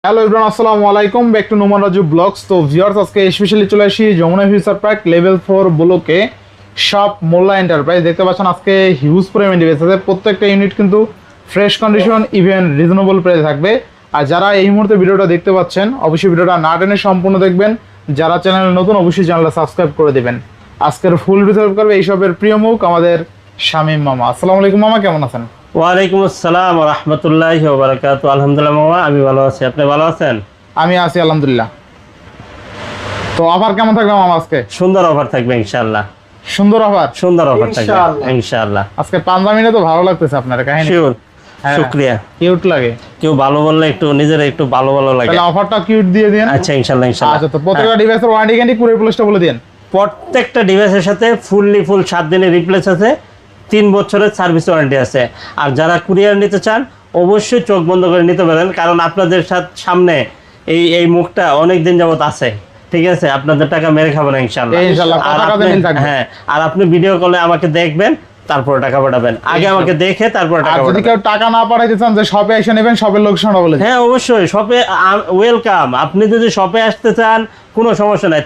Hello everyone, আসসালামু আলাইকুম, back to Noman Raju vlogs. তো ভিউয়ার্স, আজকে স্পেশালি চলে আসি যমুনা ফিউচার পার্ক লেভেল 4 ব্লকে শপ মোল্লা এন্টারপ্রাইজ। দেখতে পাচ্ছেন আজকে হিউজ পরিমাণ ডিভাইস আছে, প্রত্যেকটা ইউনিট কিন্তু fresh condition, even reasonable price থাকবে। আর যারা এই মুহূর্তে ভিডিওটা দেখতে পাচ্ছেন, অবশ্যই ভিডিওটা না টেনে সম্পূর্ণ দেখবেন। যারা চ্যানেলে নতুন, অবশ্যই চ্যানেলটা সাবস্ক্রাইব করে দেবেন। আজকের ফুল রিসার্ভ করবে এই শপের প্রিয় মুখ আমাদের শামীম মামা। আসসালামু আলাইকুম মামা, কেমন আছেন? ওয়ালাইকুম আসসালাম ওয়া রাহমাতুল্লাহি ওয়া বারাকাতুহু। আলহামদুলিল্লাহ মামা, আমি ভালো আছি। আপনি ভালো আছেন? আমি আছি আলহামদুলিল্লাহ। তো অফার কেমন থাকবে মামা আজকে? সুন্দর অফার থাকবে ইনশাআল্লাহ। সুন্দর অফার, সুন্দর অফার থাকবে ইনশাআল্লাহ। আজকে পাঞ্জাবিটা তো ভালো লাগতেছে আপনার কাহিনী। শিওর, হ্যাঁ, শুকরিয়া। কিউট লাগে। কেউ ভালো বললে একটু নিজের একটু ভালো ভালো লাগে। তাহলে অফারটা কিউট দিয়ে দেন। আচ্ছা ইনশাআল্লাহ ইনশাআল্লাহ। আচ্ছা, তো প্রত্যেকটা ডিভাইসের ওয়ারেন্টি গ্যারান্টি পুরো প্লেসটা বলে দেন। প্রত্যেকটা ডিভাইসের সাথে ফুল 7 দিনের রিপ্লেস আছে, 3 বছরের সার্ভিস ওয়ারেন্টি আছে। আর যারা কুরিয়ার নিতে চান অবশ্যই চোখ বন্ধ করে নিতে পারেন, কারণ আপনাদের সামনে এই মুখটা অনেক দিন যাবত আছে। ঠিক আছে, আপনাদের টাকা মেরে খাবেন ইনশাআল্লাহ। হ্যাঁ, আর আপনি ভিডিও কলে আমাকে দেখবেন, তারপর টাকা পাঠাবেন। আগে আমাকে দেখে তারপর টাকা পাঠাবেন। যদি কেউ টাকা না পাঠাইতে চান, যে শপে এসে নেবেন, শপের লোকেশনটা বলে দিন। হ্যাঁ অবশ্যই, শপে ওয়েলকাম। আপনি যদি শপে আসতে চান কোনো সমস্যা নাই,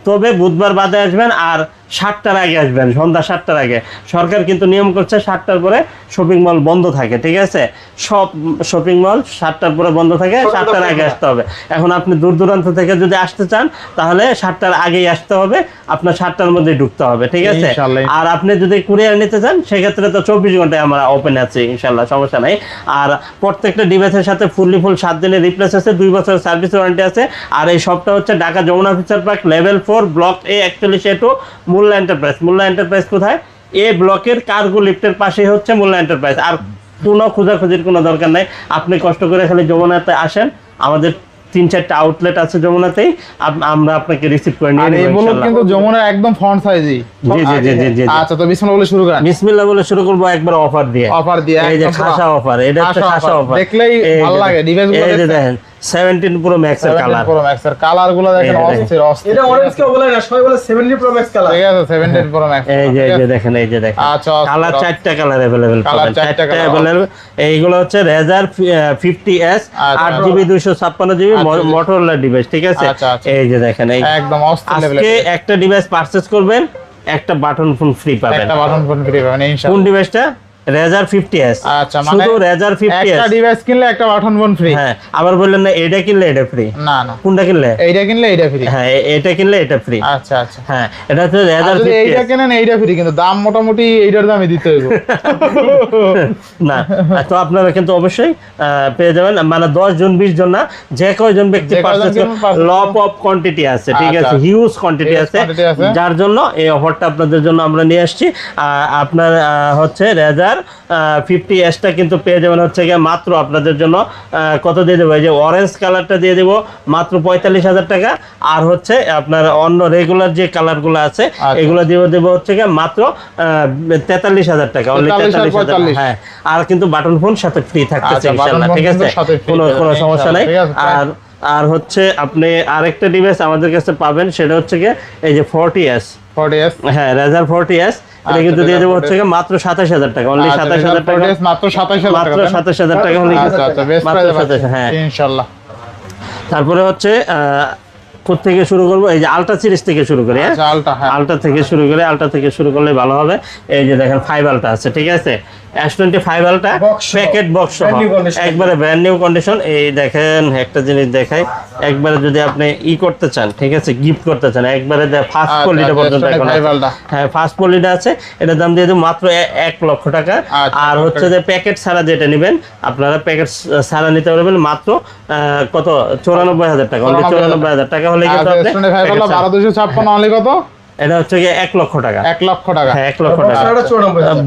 তবে বুধবার বাদে আসবেন, আর 7টার আগে আসবেন, সন্ধ্যা 7টার আগে। সরকার কিন্তু নিয়ম করছে 7টার পরে শপিং মল বন্ধ থাকে। ঠিক আছে, সব শপিং মল 7টার পরে বন্ধ থাকে, 7টার আগে আসতে হবে। এখন আপনি দূর দূরান্ত থেকে যদি আসতে চান, তাহলে 7টার আগেই আসতে হবে, আপনার 7টার মধ্যে ঢুকতে হবে। ঠিক আছে, আর আপনি যদি কুরিয়ার নিতে চান, সেক্ষেত্রে তো 24 ঘন্টায় আমরা ওপেন আছি ইনশাল্লাহ, সমস্যা নাই। আর প্রত্যেকটা ডিভাইসের সাথে ফুল 7 দিনের রিপ্লেস আছে, 2 বছরের সার্ভিস ওয়ারেন্টি আছে। আর এই শপটা হচ্ছে Dhaka Jamuna Future Park level 4 block A 41A2 Molla Enterprise. Molla enterprise কোথায়? এ ব্লকের কার্গো লিফটের পাশেই হচ্ছে মোল্লা এন্টারপ্রাইজ। আর কোনো খোঁজাখুঁজির কোনো দরকার নাই, আপনি কষ্ট করে খালি যমুনাতে আসেন। আমাদের 3-4টা আউটলেট আছে যমুনাতেই, আমরা আপনাকে রিসিভ করে নিয়ে নেব ইনশাআল্লাহ। কিন্তু যমুনার একদম ফ্রন্ট সাইজই। জি জি জি জি। আচ্ছা, তো বিসমিল্লাহ বলে শুরু করেন। বিসমিল্লাহ বলে শুরু করব একবার অফার দিয়ে। এই যে খাসা অফার, এটা একটা খাসা অফার, দেখলেই ভালো লাগে ডিভাইসগুলো। এই যে দেখেন 17 প্রো ম্যাক্স এর কালার। প্রো ম্যাক্স এর কালারগুলো দেখেন, অস্থির অস্থির। এটা অরেঞ্জ কেউ বলে না, সবাই বলে 17 প্রো ম্যাক্স কালার। ঠিক আছে, 17 প্রো ম্যাক্স। এই যে দেখেন, এই যে দেখেন। আচ্ছা, কালার 4টা কালার अवेलेबल পাবেন, 4টা अवेलेबल। এইগুলো হচ্ছে Razer 50s 8GB 256GB Motorola device. ঠিক আছে, এই যে দেখেন, এই একদম অস্থির লেভেলের। আজকে একটা ডিভাইস পারচেজ করবেন, একটা বাটন ফোন ফ্রি পাবেন। একটা বাটন ফোন ফ্রি পাবেন ইনশাআল্লাহ। কোন ডিভাইসটা? Razer 50s। আচ্ছা, মানে শুধু Razer 50s একটা ডিভাইস কিনলে একটা বাটন ফোন ফ্রি। হ্যাঁ, আবার বললেন না এটা কিনলে এটা ফ্রি? না না, কোনটা কিনলে? এইটা কিনলে এইটা ফ্রি। হ্যাঁ, এটা কিনলে এটা ফ্রি। আচ্ছা আচ্ছা, হ্যাঁ, এটা হচ্ছে Razer 50s। এইটা কেনেন এইটা ফ্রি, কিন্তু দাম মোটামুটি এইটার দামই দিতে হইব না। তো আপনারা কিন্তু অবশ্যই পেয়ে যাবেন, মানে 10 জন 20 জন না, যে কয়জন ব্যক্তি পারচেজ করবে, লট অফ কোয়ান্টিটি আছে। ঠিক আছে, হিউজ কোয়ান্টিটি আছে, যার জন্য এই অফারটা আপনাদের জন্য আমরা নিয়ে আসছি। আপনার হচ্ছে Razer 50s টা কিন্তু পেয়ে যাবেন হচ্ছে গিয়ে মাত্র আপনাদের জন্য কত দিয়ে দেবো, এই যে অরেঞ্জ কালারটা দিয়ে দেবো মাত্র 45,000 টাকা। আর হচ্ছে আপনার অন্য রেগুলার যে কালারগুলো আছে এগুলো দিয়ে দেবো হচ্ছে গিয়ে মাত্র 43,000 টাকা, অনলি 43,000। হ্যাঁ, আর কিন্তু বাটন ফোন সাথে ফ্রি থাকতেছে ইনশাআল্লাহ। ঠিক আছে, কোনো সমস্যা নাই। আর হচ্ছে আপনি আরেকটা ডিভাইস আমাদের কাছে পাবেন, সেটা হচ্ছে গিয়ে এই যে 40s। হ্যাঁ, Razer 40s, এটা কিন্তু দিয়ে দেবো হচ্ছে মাত্র 27,000 টাকা, অনলি 27,000 টাকা, মাত্র 27,000 টাকা হলে। হ্যাঁ ইনশাআল্লাহ। তারপরে হচ্ছে থেকে শুরু করবো, এই যে আলট্রা সিরিজ থেকে শুরু করি। আলট্রা থেকে শুরু করে, আলট্রা থেকে শুরু করলে ভালো হবে। এই যে দেখেন 5 আলট্রা আছে। ঠিক আছে, S25 আলট্রা প্যাকেট বক্স একবারে ব্র্যান্ড নিউ কন্ডিশন। এই দেখেন একটা জিনিস দেখাই, একবারে যদি আপনি করতে চান, ঠিক আছে, গিফট করতে চান, একবারে ফার্স্ট পলিটা পর্যন্ত এখন। হ্যাঁ, ফার্স্ট পলিটা আছে, এটার দাম দিয়ে দেবো মাত্র 1 লক্ষ টাকা। আর হচ্ছে যে প্যাকেট ছাড়া যেটা নেবেন, আপনারা প্যাকেট ছাড়া নিতে পারবেন মাত্র কত, 94,000 টাকা, অনলি 94,000 টাকা হলে কিন্তু আপনি 1256 অনলি কত? এটা হচ্ছে 1 লক্ষ টাকা। 1 লক্ষ টাকা। হ্যাঁ, 1 লক্ষ টাকা।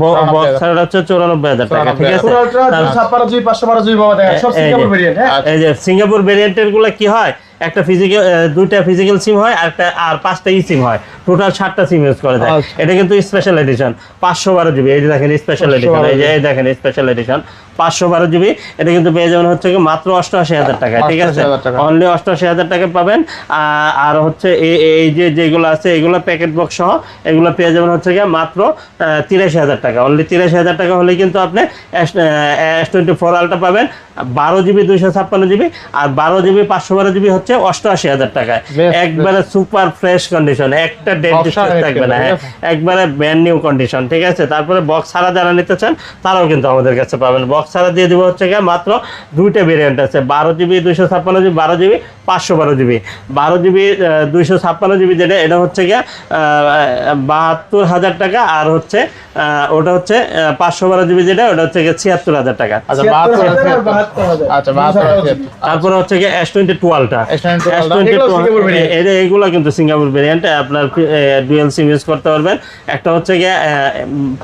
বক্স ছাড়া হচ্ছে 94,000 টাকা। ঠিক আছে, এই যে সিঙ্গাপুর ভেরিয়েন্টের গুলো কি হয়, একটা ফিজিক্যাল, 2টা ফিজিক্যাল সিম হয়, আর 5টা ই সিম হয়, টোটাল 7টা সিম ইউজ করা যায়। এটা কিন্তু স্পেশাল এডিশন 512 জিবি। এই যে দেখেন স্পেশাল এডিশন, এই যে দেখেন স্পেশাল এডিশন 512 জিবি, এটা কিন্তু পেয়ে যাবেন হচ্ছে কি মাত্র 88,000 টাকায়, ঠিক আছে, 88,000 টাকা। অনলি 88,000 টাকা পাবেন। আর হচ্ছে এই যেগুলো আছে এগুলো প্যাকেট বক্স সহ এগুলো পেয়ে যাবেন হচ্ছে কি মাত্র 83,000 টাকা, অনলি 83,000 টাকা হলে কিন্তু আপনি S24 আলট্রা পাবেন 12 জিবি 256 জিবি, আর 12 জিবি 512 জিবি হচ্ছে 88,000 টাকায়, Best, একবারে সুপার ফ্রেশ কন্ডিশন, একটা ডেট Box ডিসপ্লে ছাড়া থাকবে না, ঠিক হ্যাঁ, আছে। একবারে ব্র্যান্ড নিউ কন্ডিশন, ঠিক আছে। তারপরে বক্স ছাড়া যারা নিতে চান তারাও কিন্তু আমাদের কাছে পাবেন, বক্স ছাড়া দিয়ে দিব হচ্ছে গিয়ে মাত্র দুইটা ভেরিয়েন্ট আছে, 12 GB 256 GB, 12 GB 512 GB. 12 GB 256 GB যেটা এটা হচ্ছে গিয়ে 72,000 টাকা, আর হচ্ছে ওটা হচ্ছে 512 জিবি যেটা ওটা হচ্ছে গিয়ে 76,000 টাকা। আচ্ছা 72,000 আচ্ছা 72,000 তারপরে হচ্ছে গিয়ে S22 আলট্রা, S22 এগুলো সিঙ্গাপুর variant। এগুলো কিন্তু সিঙ্গাপুর ভেরিয়েন্ট, আপনার ডুয়াল সিম ইউজ করতে পারবেন। একটা হচ্ছে গিয়ে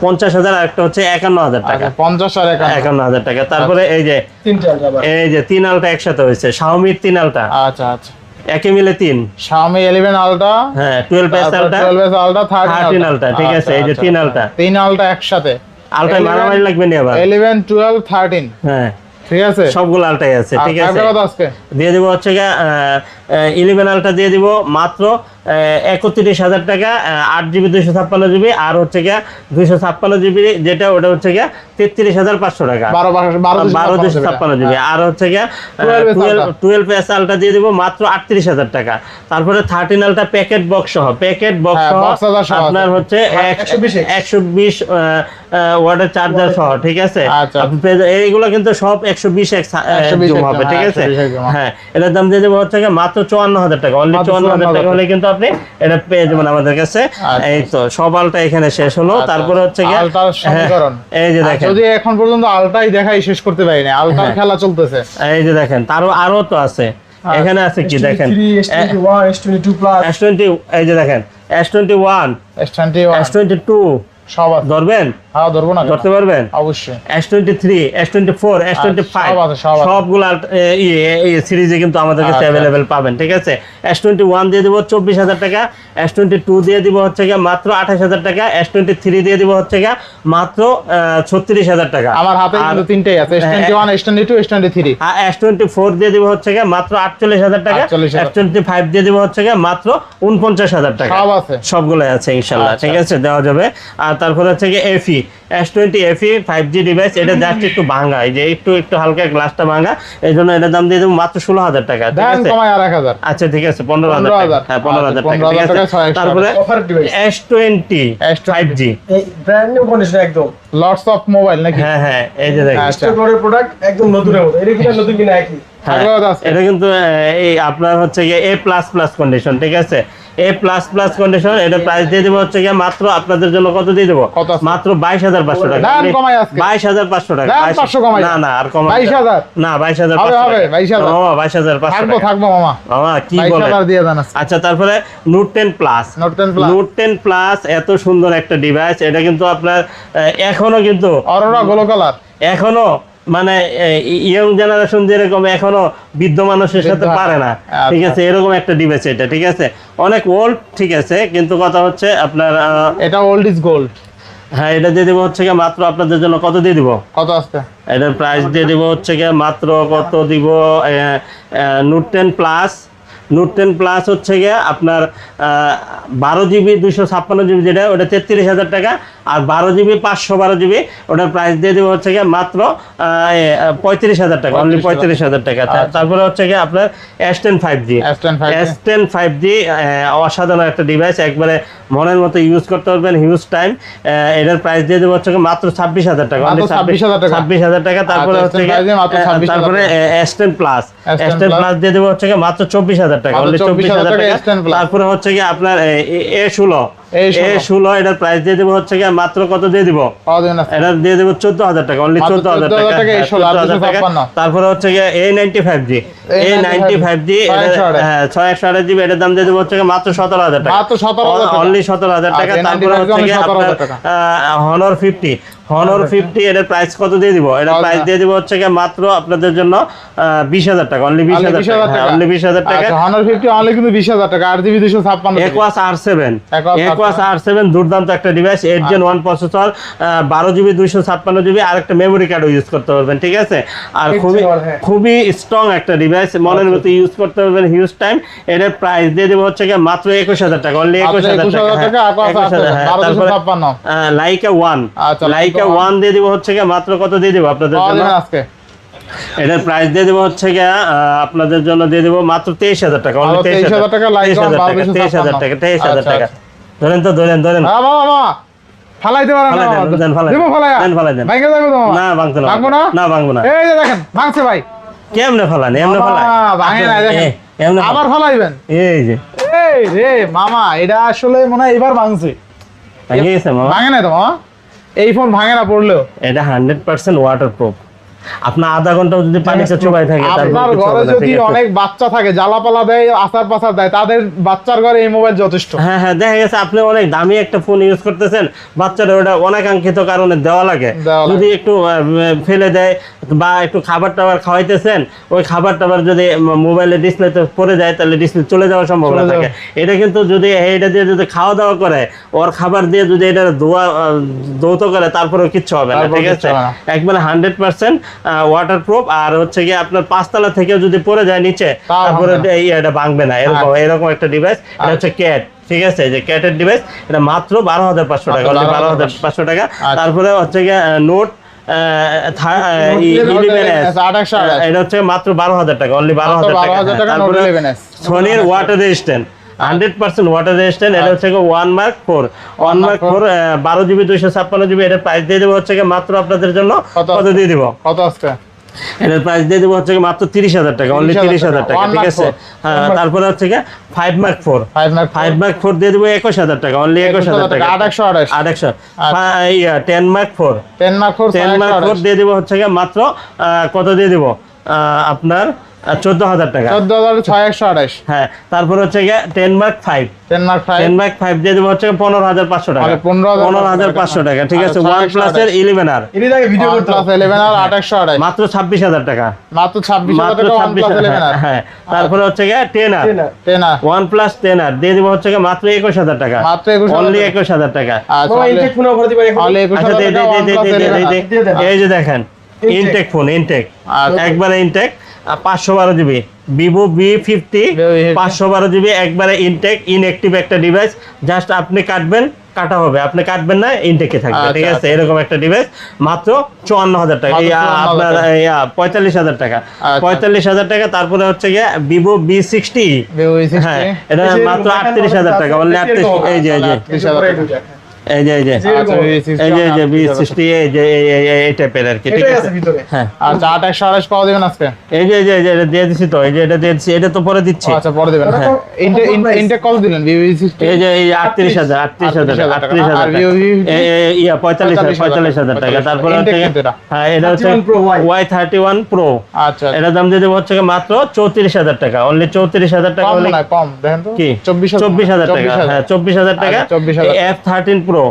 50,000 আর একটা হচ্ছে 51,000 টাকা, আচ্ছা 50 আর 51,000 টাকা। তারপরে এই যে 3 আলটা একসাথে হয়েছে, Xiaomi 3 আলটা আচ্ছা আচ্ছা একে মিলে 3, Xiaomi 11 আলট্রা, হ্যাঁ 12S আলটা, 12S আলট্রা, 13 আলটা, ঠিক আছে, এই যে 3 আলটা, 3 আলট্রা একসাথে, আলটা 11 মারামারি লাগবে না আবার, 11 12 13 হ্যাঁ ঠিক আছে, সবগুলো আলটাই আছে, ঠিক আছে। আর কত আজকে দিয়ে দিব হচ্ছে গিয়ে 11 আলটা দিয়ে দিব মাত্র 31,000 টাকা, 8 জিবি 256 জিবি, আর হচ্ছে গিয়ে 256 জিবি যেটা ওটা হচ্ছে গিয়ে 33,500 টাকা, 12 জিবি, আর হচ্ছে গিয়ে 12S আলটা দিয়ে দিব মাত্র 38,000 টাকা। তারপরে 13 আলটা প্যাকেট বক্স সহ, প্যাকেট বক্স হ্যাঁ, সহ box সহ আপনার হচ্ছে 120 ওয়াটের চার্জার সহ, ঠিক আছে। আচ্ছা। আপনি এইগুলো কিন্তু সব 120 জুম হবে, ঠিক আছে, 120 জুম। হ্যাঁ। এটার দাম দিয়ে দেবো হচ্ছে গিয়ে মাত্র 54,000 টাকা, অনলি 54,000 টাকা হলে কিন্তু আপনি এটা পেয়ে যাবেন আমাদের কাছে। এই তো সব আলটা এখানে শেষ হলো। তারপরে হচ্ছে গিয়ে আলটার সমীকরণ, এই যে দেখেন, যদি এখন পর্যন্ত আলটাই দেখাই শেষ করতে পারি না, আলটার খেলা চলতেছে। এই যে দেখেন আরো তো আছে, এখানে আছে কি দেখেন, S20, এই যে দেখেন S21, S21 S22 সব আছে, ধরবেন, হ্যাঁ ধরবো না কেন? ধরতে পারবেন, অবশ্যই S23, S24, S25 সব আছে, সব আছে। সবগুলো এই সিরিজে কিন্তু আমাদের কাছে আচ্ছা। অ্যাভেলেবেল পাবেন, ঠিক আছে। S21 দিয়ে দিব 24,000 টাকা, S22 দিয়ে দিব হচ্ছে গিয়ে মাত্র 28,000 টাকা, S23 দিয়ে দিব হচ্ছে গিয়ে মাত্র 36,000 টাকা। আমার হাতে আর কিন্তু তিনটেই আছে, S21 S22 S23 S24 দিয়ে দিব হচ্ছে গিয়ে মাত্র 48,000 টাকা, 48,000 S25 দিয়ে দিব হচ্ছে গিয়ে মাত্র 49,000 টাকা। সব আছে, সবগুলোই আছে ইনশাল্লাহ, আচ্ছা। ঠিক আছে, দেওয়া যাবে। আর তারপরে হচ্ছে কি FE S20 FE 5G device, এটা জাস্ট একটু ভাঙা, এই যে একটু হালকা গ্লাসটা ভাঙা, এই জন্য এটার দাম দিয়ে দেবো মাত্র 16,000 টাকা, ঠিক দেন আছে। কমায় আর 1,000, আচ্ছা ঠিক আছে 15,000 টাকা, হ্যাঁ 15,000 টাকা, ঠিক 15,000 আছে। টাকায় 6 extra তারপরে Offer device। S20 5G, brand new condition একদম, লটস অফ মোবাইল নাকি? হ্যাঁ এই যে দেখেন, আচ্ছা। প্রোডাক্ট একদম নতুনের মতো, এটা কিনা নতুন কিনা একই। হ্যাঁ, আগ্রহ আছে। এটা কিন্তু এই আপনার হচ্ছে গিয়ে A++ কন্ডিশন, ঠিক আছে, A++ কন্ডিশন। এটা প্রাইস দিয়ে দেবো হচ্ছে গিয়ে মাত্র আপনাদের জন্য কত দিয়ে দেবো, কত আছে? মাত্র 22,500 টাকা, দাম কমাই আজকে। 22,500 টাকা, দাম 500 কমাই। না আর কমাই 22,000 না, 22,500 হবে, হবে, 22,000 ও 22,500 থাকবো টাকা। থাকবো মামা, মামা কি বলে, 22,000 দিয়ে দেন আজকে। আচ্ছা। তারপরে Note 10 Plus, Note 10 Plus। Note 10 Plus এত সুন্দর একটা ডিভাইস, এটা কিন্তু আপনার এখনো কিন্তু অরোরা গোলো কালার, এখনো মানে ইয়ং জেনারেশন যেরকম এখনো বৃদ্ধ মানুষের সাথে বৃদ্ধ পারে না, আচ্ছা। ঠিক আছে, এরকম একটা ডিভাইস এটা, ঠিক আছে, অনেক ওল্ড, ঠিক আছে, কিন্তু কথা হচ্ছে আপনার এটা ওল্ড ইজ গোল্ড। হ্যাঁ এটা দিয়ে দেবো হচ্ছে গিয়ে মাত্র আপনাদের জন্য কত দিয়ে দিব, কত আসছে? এটার প্রাইস দিয়ে দিব হচ্ছে গিয়ে মাত্র কত দিব, Note 10 Plus, Note 10 Plus হচ্ছে গিয়ে আপনার 12 জিবি 256 জিবি যেটা ওটা 33,000 টাকা, আর 12 জিবি 512 জিবি ওটার প্রাইস দিয়ে দেবো হচ্ছে গিয়ে মাত্র 35,000 টাকা, অনলি 35,000 টাকা। তারপরে হচ্ছে গিয়ে আপনার S10 5G, S10 5G অসাধারণ একটা ডিভাইস, একবারে মনের মতো ইউজ করতে পারবেন হিউজ টাইম। এটার প্রাইস দিয়ে দেবো হচ্ছে গিয়ে মাত্র 26,000 টাকা, অনলি 26,000 টাকা। তারপরে হচ্ছে গিয়ে তারপরে S10 Plus, S10 Plus দিয়ে দেবো হচ্ছে গিয়ে মাত্র 24,000 টাকা, অনলি 24,000 টাকা। তারপরে হচ্ছে গিয়ে আপনার A16 এটার প্রাইস দিয়ে দেবো হচ্ছে গিয়ে মাত্র কত দিয়ে দিব, এটা দিয়ে দেবো 14,000 টাকা, অনলি 14,000 টাকা, 14,000 টাকা। তারপরে হচ্ছে গিয়ে A95G, A95G 628 জিবি, এটার দাম দিয়ে দেবো হচ্ছে গিয়ে মাত্র 17,000 টাকা, অনলি 17,000 টাকা। তারপরে হচ্ছে গিয়ে আপনার Honor 50, Honor 50 এটার প্রাইস কত দিয়ে দিব, এটার প্রাইস দিয়ে দিব হচ্ছে গিয়ে মাত্র আপনাদের জন্য 20,000 টাকা, অনলি 20,000 টাকা, অনলি 20,000 টাকা। Honor 50 অনলি কিন্তু 20,000 টাকা, 8GB 256 Aquos R7, Aquos R7 দুর্দান্ত একটা device, 8 Gen 1 processor, 12GB 256GB, আর একটা মেমোরি কার্ডও ইউজ করতে পারবেন, ঠিক আছে। আর খুবই স্ট্রং একটা ডিভাইস, মনের মতো ইউজ করতে পারবেন হিউজ টাইম। এটার প্রাইস দিয়ে দেবো হচ্ছে গিয়ে মাত্র 21000 টাকা, অনলি 21000 টাকা। তারপরে লাইকা 1, লাইকা 1 দিয়ে দিব হচ্ছে গিয়ে মাত্র কত দিয়ে দিব আপনাদের জন্য আজকে? এটার প্রাইস দিয়ে দেবো হচ্ছে গিয়ে আপনাদের জন্য দিয়ে দেবো মাত্র 23000 টাকা, অনলি 23000 টাকা, 23000 টাকা, 23000 টাকা। ধরেন তো, ধরেন ফালাইতে পারেন না, দেন ফালাই, দেবো ফালাই, দেন ফালাই দেন। ভাঙে যাবে তো? না ভাঙতে না, ভাঙবো না, না ভাঙবো না। এই যে দেখেন ভাঙছে ভাই, কেমনে ফালান? এমনে ফালাই, ভাঙে না, দেখেন এমনে আবার ফালাইবেন। এই যে এই রে মামা, এটা আসলে মনে হয় এবার ভাঙছে, ভেঙে গেছে মামা। ভাঙে না তো মামা, এই ফোন ভাঙে না পড়লেও। এটা 100% ওয়াটারপ্রুফ। আপনার আধা ঘন্টাও যদি পানিতে চুবাই থাকে, আপনার ঘরে যদি অনেক বাচ্চা থাকে, জ্বালাপালা দেয়, আচার পাচার দেয়, তাদের বাচ্চার ঘরে এই মোবাইল যথেষ্ট। হ্যাঁ হ্যাঁ, দেখা গেছে আপনি অনেক দামি একটা ফোন ইউজ করতেছেন, বাচ্চারা ওটা অনাকাঙ্ক্ষিত কারণে দেওয়া লাগে, যদি একটু ফেলে দেয় বা একটু খাবার টাবার খাওয়াইতেছেন, ওই খাবার টাবার যদি মোবাইলের ডিসপ্লেতে পড়ে যায়, তাহলে ডিসপ্লে চলে যাওয়ার সম্ভাবনা থাকে। এটা কিন্তু যদি এটা দিয়ে যদি খাওয়া দাওয়া করে, ওর খাবার দিয়ে যদি এটা দৌত করে, তারপরেও কিচ্ছু হবে না, ঠিক আছে। একবারে 100% ওয়াটারপ্রুফ। আর হচ্ছে গিয়ে আপনার 5 তলা থেকেও যদি পড়ে যায় নিচে, তারপরে এটা ভাঙবে না, এরকম একটা ডিভাইস। এটা হচ্ছে ক্যাট, ঠিক আছে, যে ক্যাটের ডিভাইস। এটা মাত্র 12500 টাকা, 12500 টাকা। তারপরে হচ্ছে গিয়ে নোট 11S, এটা হচ্ছে মাত্র 12000 টাকা, অনলি 12000 টাকা। তারপরে সোনির ওয়াটার রেজিস্ট্যান্ট, 100% ওয়াটার রেজিস্ট্যান্ট। এটা হচ্ছে 1 Mark 4, 12GB 256GB। এটার প্রাইস দিয়ে দেবো হচ্ছে মাত্র আপনাদের জন্য কত দিয়ে দিব? কত আজকে? এটার প্রাইস দিয়ে দেবো হচ্ছে মাত্র 30000 টাকা, অনলি 30000 টাকা, ঠিক আছে। হ্যাঁ, তারপরে হচ্ছে 5 Mark 4, 5 Mark 4 দিয়ে দেবো 21000 টাকা, অনলি 21000 টাকা, 800। 10 Mark 4, 10 Mark 4 দিয়ে দেবো হচ্ছে মাত্র কত দিয়ে দিব আপনার 14000 টাকা, 14628। হ্যাঁ, তারপর হচ্ছে 10 Mark 5, 10 Mark 5 দিয়ে দেবো হচ্ছে 15500 টাকা, 15500 টাকা, ঠিক আছে। OnePlus এর 11R, এর আগে ভিডিও করতে 11R 828, মাত্র 26000 টাকা, মাত্র 26000 টাকা OnePlus 11R। হ্যাঁ, তারপরে হচ্ছে 10R, OnePlus 10R দিয়ে দেবো হচ্ছে মাত্র 21000 টাকা, মাত্র 21000, অনলি 21000 টাকা। আচ্ছা, ইনটেক ফোন অফার দিবেন এখন, অনলি 21000 টাকা এই যে দেখেন ইনটেক ফোন, ইনটেক একবারে intact, 512GB Vivo V50, 512GB একবারে ইনটেক, ইনঅ্যাক্টিভ একটা ডিভাইস। জাস্ট আপনি কাটা হবে, আপনি কাটবেন না, ইনটেকে থাকবে, ঠিক আছে। এরকম একটা ডিভাইস মাত্র 54000 টাকা, আপনার 45000 টাকা, 45000 টাকা। তারপরে হচ্ছে গিয়ে Vivo V60, হ্যাঁ, এটা মাত্র 38000 টাকা, অনলি 38। এই যে এই যে V60, এই টাইপের আর কি, ঠিক আছে। হ্যাঁ, আচ্ছা 828 পাওয়া দিবেন আজকে? এই যে এটা দিয়ে দিছি তো, এই যে এটা দিয়ে দিছি, এটা তো পরে দিচ্ছি। আচ্ছা পরে দিবেন। ইনটেক কল দিলেন V60, এই যে 38000 আর ইয়া 45000 টাকা। তারপরে হচ্ছে হ্যাঁ, এটা হচ্ছে Y31 Pro, আচ্ছা এটা দাম দিয়ে দেব হচ্ছে মাত্র 34000 টাকা, অনলি 34000 টাকা, কম না, কম দেখেন তো, কি 24000 টাকা, হ্যাঁ 24000 টাকা। F13 Pro,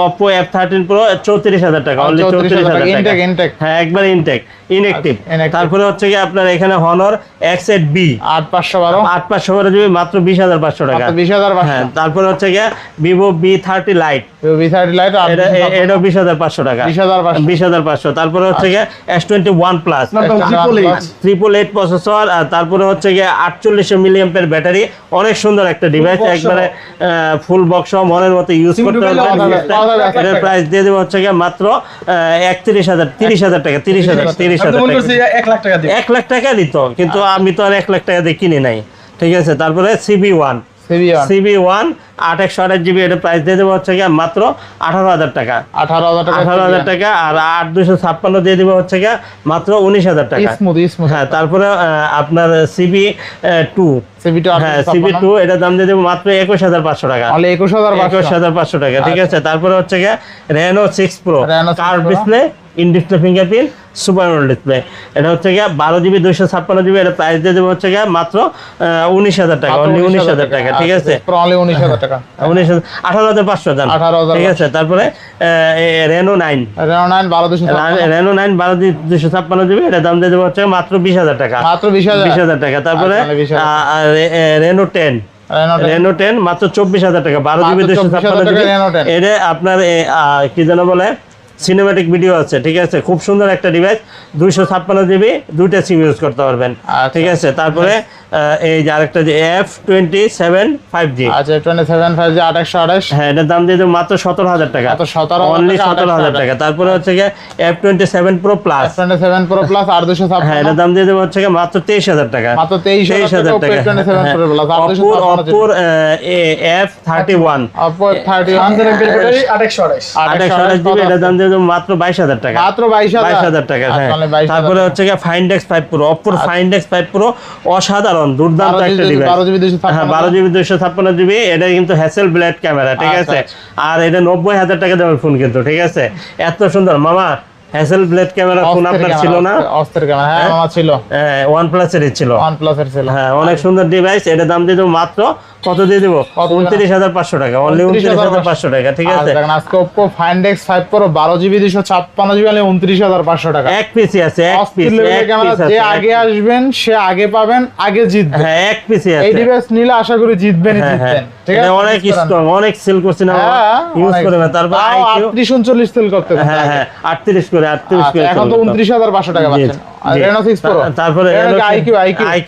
Oppo F13 Pro 34000 টাকা, অনলি 34000 টাকা, ইনটেক, হ্যাঁ একবার ইনটেক, ইনঅ্যাক্টিভ। তারপরে হচ্ছে কি আপনার এখানে Honor X8B 8512GB মাত্র 20500 টাকা, 20500। হ্যাঁ, তারপরে হচ্ছে কি Vivo V30 Lite, এটা 20500 টাকা, 20500। তারপরে হচ্ছে কি S21 Plus 888 প্রসেসর, আর তারপরে হচ্ছে কি 4800 মিলিঅ্যাম্পের ব্যাটারি, অনেক সুন্দর একটা ডিভাইস, একবারে ফুল বক্স সহ মনের মতো ইউজ করতে পারবেন। এটার প্রাইস দিয়ে দেব হচ্ছে কি মাত্র 30000 টাকা, 30000 টাকা, 1 লাখ টাকা দিত, কিন্তু আমি তো আর 1 লাখ টাকা দিয়ে কিনি নাই, ঠিক আছে। তারপরে CB1 8/128GB, এটা প্রাইস দিয়ে দেবো হচ্ছে মাত্র 18000 টাকা, 18000 টাকা। আর 8256 দিয়ে দেবো হচ্ছে মাত্র 19000 টাকা, হ্যাঁ। তারপরে আপনার CB2, হ্যাঁ CB2, এটা দাম দিয়ে দেবো মাত্র 21500 টাকা, 21500 টাকা, ঠিক আছে। তারপরে হচ্ছে Reno 6 Pro, curve display, in display fingerprint, super AMOLED display. এটা হচ্ছে 12GB 256GB, এটা প্রাইস দিয়ে দেবো হচ্ছে মাত্র 19000 টাকা, অনলি 19000 টাকা, ঠিক আছে। 19000 টাকা, 18500 দাম, ঠিক আছে। তারপরে Reno 9 12256GB, এটা দাম দিয়ে দেবো হচ্ছে মাত্র 20000 টাকা, 20000 টাকা। তারপরে Reno 10 রেনো 10 মাত্র 24,000 টাকা, 12 জিবি 256 জিবি। এটা আপনার কি যেন বলে সিনেম্যাটিক ভিডিও আছে, ঠিক আছে, খুব সুন্দর একটা ডিভাইস, 256 জিবি, দুইটা সিম ইউজ করতে পারবেন, ঠিক আছে। তারপরে এই যে আরেকটা যে F27 5G, আচ্ছা 27 5G 2828, হ্যাঁ এটার দাম দিয়ে দেবো মাত্র 17,000 টাকা, মাত্র 17,000 অনলি টাকা, 17,000 টাকা। তারপরে হচ্ছে গিয়ে F27 Pro Plus, 27 Pro Plus 8256, হ্যাঁ এটার দাম দিয়ে দেবো হচ্ছে গিয়ে মাত্র 23,000 টাকা, মাত্র 23,000 টাকা। 27 Pro Plus Oppo F31, Oppo F31 battery 828 GB, এটার দাম দিয়ে দেবো মাত্র 22,000 টাকা, মাত্র 22,000 টাকা, আচ্ছা, হ্যাঁ। তাহলে 22,000 তারপরে হচ্ছে গিয়ে Find X5 Pro, Oppo Find X5 Pro অসাধারণ দুর্দান্ত একটা ডিভাইস, 12 জিবি 256, হ্যাঁ 12 জিবি 256 জিবি। এটা কিন্তু হ্যাসেল ব্লেড ক্যামেরা, ঠিক আচ্ছা, আছে, আর এটা 90,000 টাকা দামের ফোন কিন্তু, ঠিক আছে। এত সুন্দর মামা হ্যাসেল ব্লেড ক্যামেরা ফোন আপনার ছিল না? অস্থির ক্যামেরা, হ্যাঁ আমার ছিল, হ্যাঁ OnePlus এর ছিল, OnePlus এর ছিল, হ্যাঁ অনেক সুন্দর ডিভাইস। এটা দাম দিয়ে দেবো মাত্র কত দিয়ে দেবো? 29,500 টাকা, অনলি 29,500 টাকা, ঠিক আছে। দেখেন আজকে Oppo Find X5 Pro 12 GB 256 GB হলে 29,500 টাকা। এক পিসি আছে, এক পিস, অস্থির লেভেলের ক্যামেরা, যে আগে আসবেন সে আগে পাবেন, আগে জিতবেন। হ্যাঁ এক পিসি আছে। এই ডিভাইস নিলে আশা করি জিতবেনই, জিতবেন, ঠিক আছে। অনেক স্ট্রং, অনেক সেল করছি না ইউজ করে। তারপর IQ 38 39 সেল করতে হবে, হ্যাঁ হ্যাঁ 38 করে এখন তো 29,500 টাকা পাচ্ছেন। Reno 6 Pro, তারপরে IQ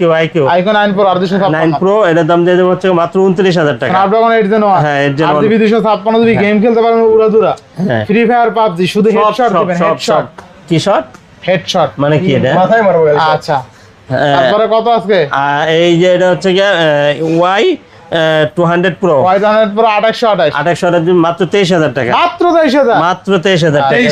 9 Pro আর 256 9 Pro, এটার দাম দিয়ে দেবো হচ্ছে মাত্র 29,000 টাকা। Snapdragon 8 Gen 1, হ্যাঁ 8 Gen 1, 8 জিবি 256 জিবি, গেম খেলতে পারবেন উড়াদুরা, হ্যাঁ ফ্রি ফায়ার পাবজি, শুধু হেডশট দিবেন, হেডশট। কি শট হেডশট মানে কি এটা? মাথায় মারবো গেলে আচ্ছা, তারপরে কত আজকে? এই যে এটা হচ্ছে গিয়ে Y 200 Pro, Y200 Pro 2828, 2800 মাত্র 23,000 টাকা, মাত্র 23,000, মাত্র 23,000 টাকা।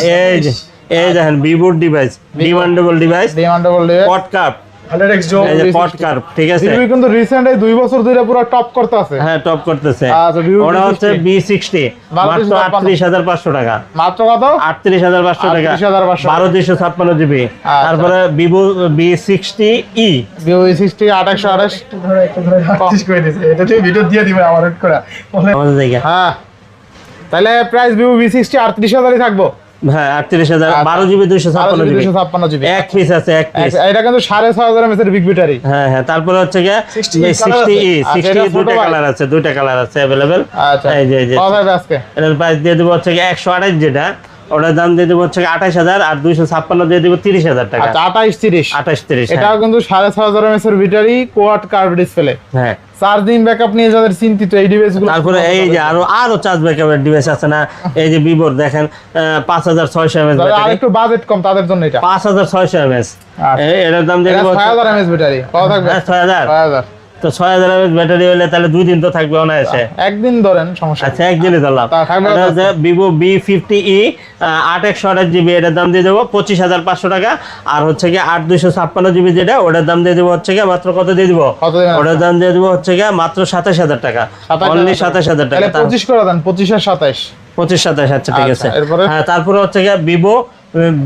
এই দেখেন ভিভোর device, demandable device, demandable device, pod cup, 100x জো এই যে পড কাপ, ঠিক আছে। ভিভো কিন্তু রিসেন্ট এই 2 বছর ধরে পুরো টপ করতে আছে, হ্যাঁ টপ করতেছে। আচ্ছা, Vivo ওটা হচ্ছে B60 মাত্র 38,500 টাকা, মাত্র কত? 38,500 টাকা, 38,500, 12,256 জিবি। তারপরে ভিভো B60e, Vivo V60 2828, একটু ধরে 38 করে দিয়েছে, এটা তুই ভিডিও দিয়ে দিবে আমার রেট করে বলে। আমাদের জায়গা, হ্যাঁ তাহলে প্রাইস Vivo V60 38,000ই থাকবো, হ্যাঁ 38,000, 12 জিবি 256 জিবি, 256 জিবি, এক পিস আছে, এক পিস। এটা কিন্তু 6,500 mAh এর বিগ ব্যাটারি। হ্যাঁ হ্যাঁ তারপরে হচ্ছে গিয়ে 60E 60e, আচ্ছা, 60e এটা দুইটা ছোট কালার আছে, দুইটা কালার আছে अवेलेबल। আচ্ছা, এই যে কত হবে আজকে? এর প্রাইস দিয়ে দেব হচ্ছে গিয়ে 128, যেটা ওটার দাম দিয়ে দেব হচ্ছে 28,000, আর 256 দিয়ে দেব 30,000 টাকা, আচ্ছা 28 30, 28 30, এটাও কিন্তু 6,500 mAh এর ব্যাটারি, কোয়াড কার্ভ ডিসপ্লে, হ্যাঁ। চার্জিং ব্যাকআপ নিয়ে যাদের চিন্তিত এই ডিভাইসগুলো। তারপরে এই যে আরো চার্জ ব্যাকআপের ডিভাইস আছে না, এই যে ভিভোর দেখেন 5600 mAh যাদের ব্যাটারি, আরেকটু বাজেট কম তাদের জন্য এটা 5600 mAh, আচ্ছা। এটার দাম দিয়ে দেব 6,000 mAh ব্যাটারি, কত থাকবে? 6000। 6,000, তো 6000 mAh ব্যাটারি হলে তাহলে 2 দিন তো থাকবে অনায়াসে। একদিন ধরেন, সমস্যা নেই। আচ্ছা একদিনই ধরলাম। তা থাকবে এটা কত? হচ্ছে ভিভো B50e 8/128 জিবি, এটার দাম দিয়ে দেবো 25,500 টাকা। আর হচ্ছে কি 8/256 জিবি যেটা, ওটার দাম দিয়ে দেবো হচ্ছে কি মাত্র কত দিয়ে দিব? কত দিবেন? ওটার দাম দিয়ে দেবো হচ্ছে কি মাত্র 27,000 টাকা, অনলি 27,000 টাকা। তাহলে 25 করে দেন, 25 আর 27, 25-27, আচ্ছা ঠিক আচ্ছা, আছে। এরপরে? হ্যাঁ তারপরে হচ্ছে কি ভিভো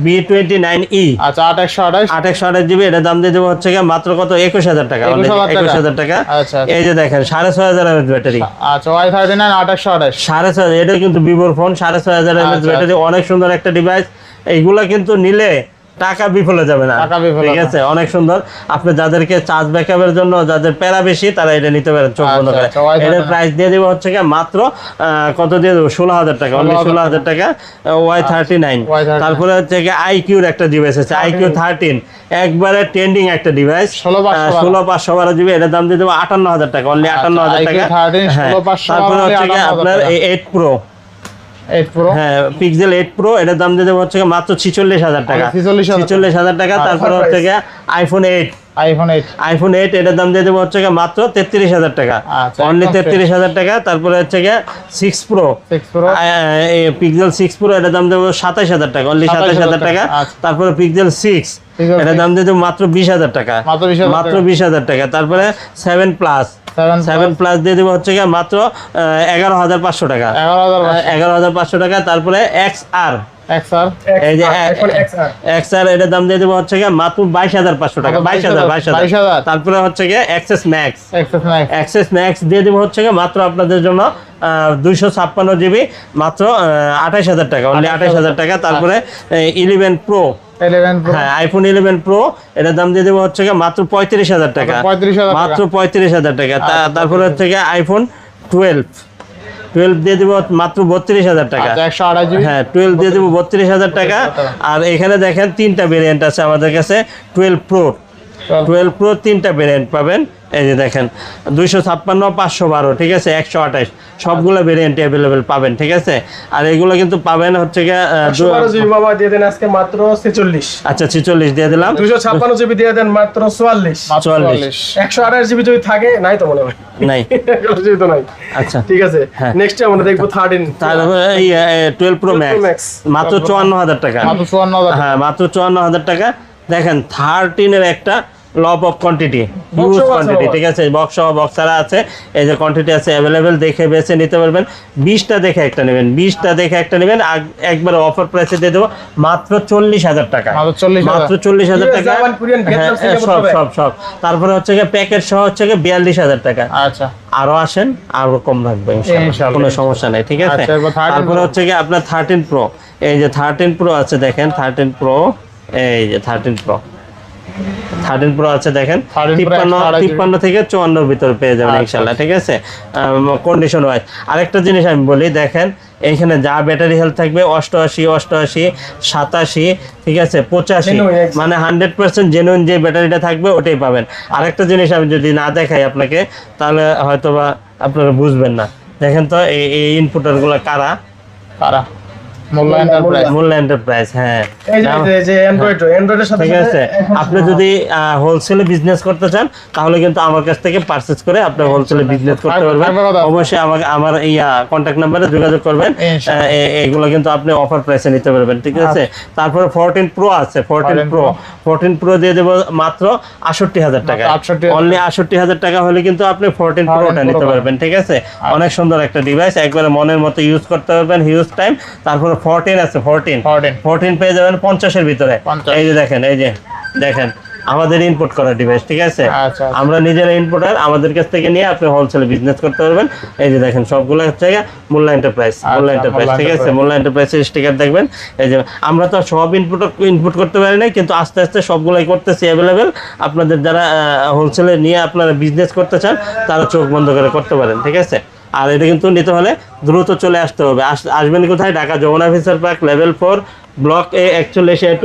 B29e আচ্ছা 8/128, 8/128 জিবি, এটার দাম দিয়ে দেবো হচ্ছে কি মাত্র কত? 21,000 টাকা, only 21,000 টাকা। আচ্ছা, এই যে দেখেন 6,500 mAh ব্যাটারি, আচ্ছা Y39 8/128, 6,500, এটা কিন্তু ভিভোর ফোন, 6,500 mAh আচ্ছা, ব্যাটারি, অনেক সুন্দর একটা ডিভাইস। এইগুলা কিন্তু নিলে টাকা বিফলে যাবে না, টাকা বিফলে ঠিক আছে, অনেক সুন্দর। আপনি যাদেরকে চার্জ ব্যাকআপের জন্য যাদের প্যারা বেশি, তারা এটা নিতে পারেন চোখ বন্ধ করে। আচ্ছা, Y39 এটার প্রাইস দিয়ে দেবো হচ্ছে কি মাত্র কত দিয়ে দেবো? 16,000 টাকা, অনলি 16,000 টাকা, Y39। Y39। তারপরে হচ্ছে কি আইকিউর একটা ডিভাইস আছে, IQ 13, একবারে ট্রেন্ডিং একটা ডিভাইস, 16,512 জিবি, এটার দাম দিয়ে দেবো 58,000 টাকা, অনলি 58,000 IQ টাকা। 13, হ্যাঁ, 16,512, তারপরে হচ্ছে কি 58,000 আপনার টাকা। 8 Pro, 8 Pro, হ্যাঁ পিক্সেল 8 Pro, এটার দাম দিয়ে দেবো হচ্ছে কি মাত্র 46,000 টাকা, 46,000 টাকা। তারপরে হচ্ছে কি iPhone 8, iPhone 8, এটার দাম দিয়ে দেবো হচ্ছে কি মাত্র 33,000 টাকা, আচ্ছা, অনলি একদম 33,000 টাকা। তারপরে হচ্ছে কি 6 Pro, 6 Pro, পিক্সেল 6 Pro, এটার দাম দেবো 27,000 টাকা, অনলি 27,000 টাকা। আচ্ছা। তারপরে পিক্সেল 6, Pixel এটার 6, দাম দিয়ে দেবো মাত্র 20,000 টাকা, মাত্র 20,000 মাত্র টাকা। 20,000 টাকা। তারপরে 7 Plus, 7 Plus দিয়ে দেবো হচ্ছে কি মাত্র 11,500 টাকা, 11,500, 11,500 টাকা। তারপরে XR, XR, এই যে iPhone XR, XR, এটার দাম দিয়ে দেবো হচ্ছে কি মাত্র 22,500 টাকা, 22,000। তারপরে হচ্ছে কি Access Max, XS Max, Access Max দিয়ে দেবো হচ্ছে কি মাত্র আপনাদের জন্য 256 জিবি, মাত্র 28,000 টাকা, অনলি 28,000 টাকা। তারপরে 11 Pro, 11 Pro হ্যাঁ আইফোন 11 প্রো এটার দাম দিয়ে দেবো হচ্ছে গিয়ে মাত্র 35,000 টাকা, 35,000 মাত্র 35,000 টাকা। তারপরে হচ্ছে গিয়ে আইফোন 12 দিয়ে দেবো মাত্র 32,000 টাকা। আচ্ছা 128 জিবি হ্যাঁ 12 দিয়ে দেবো 32,000 টাকা। আর এখানে দেখেন তিনটা ভেরিয়েন্ট আছে আমাদের কাছে 12 প্রো তিনটা ভেরিয়েন্ট পাবেন। এই যে দেখেন 256, 512, ঠিক আছে, 128 সবগুলো ভেরিয়েন্ট অ্যাভেলেবেল পাবেন, ঠিক আছে। আর এগুলো কিন্তু পাবেন হচ্ছে গিয়ে 112 জিবি বাবা দিয়ে দেন আজকে মাত্র 46। আচ্ছা 46 দিয়ে দিলাম। 256 জিবি দিয়ে দেন মাত্র 44। 44 128 জিবি যদি থাকে নাই তো মনে হয় নাই। 128 জিবি তো নাই। আচ্ছা ঠিক আছে, হ্যাঁ। নেক্সট আমরা দেখবো 13। তারপরে এই 12 প্রো ম্যাক্স মাত্র 54,000 টাকা। মাত্র 54,000 হ্যাঁ মাত্র 54,000 টাকা। দেখেন 13 এর একটা লব অফ কোয়ান্টিটি, হিউজ কোয়ান্টিটি, ঠিক আছে, বক্স সহ বক্সারা আছে, এই যে কোয়ান্টিটি আছে অ্যাভেলেবেল, দেখে বেছে নিতে পারবেন। 20টা দেখে একটা নেবেন, 20টা দেখে একটা নেবেন, একবার অফার প্রাইসে দিয়ে দেবো মাত্র 40,000 টাকা, মাত্র 40,000 টাকা। হ্যাঁ সব তারপরে হচ্ছে গিয়ে প্যাকেট সহ হচ্ছে গিয়ে 42,000 টাকা। আচ্ছা আরো আসেন আরো কম রাখবো ইনশাআল্লাহ, কোনো সমস্যা নাই, ঠিক আছে। আচ্ছা, এবার 13 তারপরে হচ্ছে গিয়ে আপনার 13 প্রো, এই যে 13 প্রো আছে দেখেন, 13 প্রো, এই যে 13 প্রো আছে দেখেন, 53 থেকে 54 ভিতরে পেয়ে যাবেন ইনশাআল্লাহ, ঠিক আছে, কন্ডিশন ওয়াইজ। আরেকটা জিনিস আমি বলি, দেখেন এইখানে যা ব্যাটারি হেলথ থাকবে 88, 87, ঠিক আছে, 85, মানে 100% জেনুইন যে ব্যাটারিটা থাকবে ওটাই পাবেন। আরেকটা জিনিস আমি যদি না দেখাই আপনাকে তাহলে হয়তোবা আপনারা বুঝবেন না। দেখেন তো এই ইনপুটার গুলো কারা মোল্লা এন্টারপ্রাইজ। হ্যাঁ এই যে অ্যান্ড্রয়েডের সাথে, ঠিক আছে, আপনি যদি হোলসেলে বিজনেস করতে চান তাহলে কিন্তু আমার কাছ থেকে পারচেজ করে আপনি হোলসেলে বিজনেস করতে পারবেন। অবশ্যই আমাকে আমার এই কন্ট্যাক্ট নাম্বারে যোগাযোগ করবেন, এগুলো কিন্তু আপনি অফার প্রাইসে নিতে পারবেন, ঠিক আছে। তারপরে 14 প্রো আছে, 14 প্রো দিয়ে দেবো মাত্র 68,000 টাকা, অনলি 68,000 টাকা হলে কিন্তু আপনি 14 প্রোটা নিতে পারবেন, ঠিক আছে। অনেক সুন্দর একটা ডিভাইস, একবারে মনের মতো ইউজ করতে পারবেন হিউজ টাইম। তারপরে 14 আছে, 14 পেয়ে যাবেন 50-এর ভিতরে। এই যে দেখেন, এই যে দেখেন আমাদের ইনপুট করা ডিভাইস, ঠিক আছে, আমরা নিজেরা ইনপুটার, আমাদের কাছ থেকে নিয়ে আপনি হোলসেলে বিজনেস করতে পারবেন। এই যে দেখেন সবগুলো হচ্ছে মোল্লা এন্টারপ্রাইজ, ঠিক আছে, মোল্লা এন্টারপ্রাইজের স্টিকার দেখবেন। এই যে আমরা তো সব ইনপুট করতে পারি না, কিন্তু আস্তে আস্তে সবগুলাই করতেছি অ্যাভেলেবেল। আপনাদের যারা হোলসেলে নিয়ে আপনারা বিজনেস করতে চান তারা চোখ বন্ধ করে করতে পারেন, ঠিক আছে। আর এটা কিন্তু নিতে হলে দ্রুত চলে আসতে হবে। আসবেন কোথায়? Dhaka Jamuna future park level 4 block A 41A2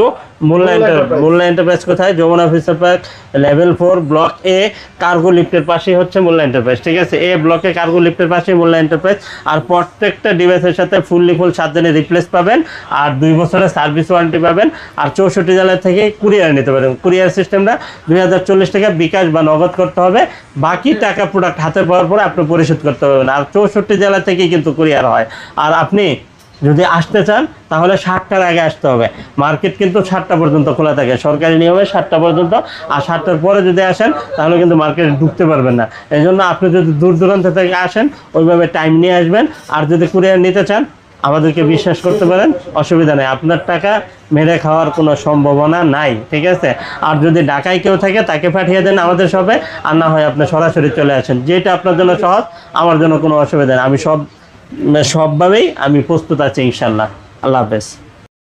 Molla enterprise. কোথায়? Jamuna future park level 4 block A cargo লিফটের পাশেই হচ্ছে মোল্লা এন্টারপ্রাইজ, ঠিক আছে। এ ব্লকে কার্গো লিফটের পাশেই মোল্লা এন্টারপ্রাইজ। আর প্রত্যেকটা ডিভাইসের সাথে ফুল 7 দিনের রিপ্লেস পাবেন, আর 2 বছরের সার্ভিস ওয়ারেন্টি পাবেন। আর 64 জেলা থেকে কুরিয়ার নিতে পারেন। কুরিয়ার সিস্টেমটা 2040 টাকা বিকাশ বা নগদ করতে হবে, বাকি টাকা প্রোডাক্ট হাতে পাওয়ার পরে আপনি পরিশোধ করতে পারবেন। আর 64 জেলা থেকেই কিন্তু কুরিয়ার হয়। আর আপনি যদি আসতে চান তাহলে 7টার আগে আসতে হবে। মার্কেট কিন্তু 7টা পর্যন্ত খোলা থাকে, সরকারি নিয়মে 7টা পর্যন্ত। আর 7টার পরে যদি আসেন তাহলে কিন্তু মার্কেটে ঢুকতে পারবেন না। এই জন্য আপনি যদি দূর দূরান্ত থেকে আসেন ওইভাবে টাইম নিয়ে আসবেন। আর যদি কুরিয়ার নিতে চান আমাদেরকে বিশ্বাস করতে পারেন, অসুবিধা নেই, আপনার টাকা মেরে খাওয়ার কোনো সম্ভাবনা নাই, ঠিক আছে। আর যদি ঢাকায় কেউ থাকে তাকে পাঠিয়ে দেন আমাদের শপে, আর না হয় আপনি সরাসরি চলে আসেন, যেটা আপনার জন্য সহজ, আমার জন্য কোনো অসুবিধা নেই। আমি সবভাবেই আমি প্রস্তুত আছি ইনশাল্লাহ। আল্লাহ হাফেজ।